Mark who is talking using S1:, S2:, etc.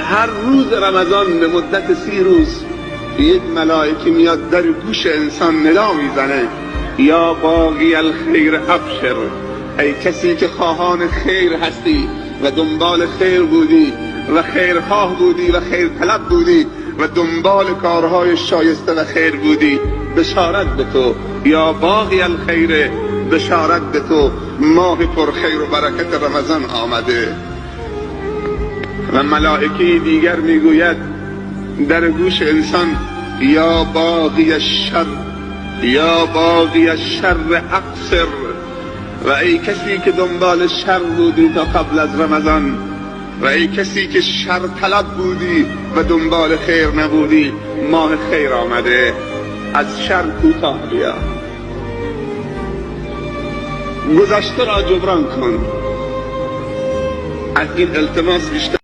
S1: هر روز رمضان به مدت 30 روز یک ملائکه میاد در گوش انسان ندا میزنه: یا باقی الخیر ابشر، ای کسی که خواهان خیر هستی و دنبال خیر بودی و خیرخواه بودی و خیر طلب بودی و دنبال کارهای شایسته و خیر بودی، بشارت به تو. یا باقی الخیر، بشارت به تو، ماه پرخیر و برکت رمضان آمده. و ملائکه دیگر میگوید در گوش انسان: یا باقی الشر، یا باقی الشر اقصر، و ای کسی که دنبال شر بودی تا قبل از رمضان، و ای کسی که شر طلب بودی و دنبال خیر نبودی، ماه خیر آمده، از شر کوتاه بیا، گذشته را جبران کن. از این التماس بیشتر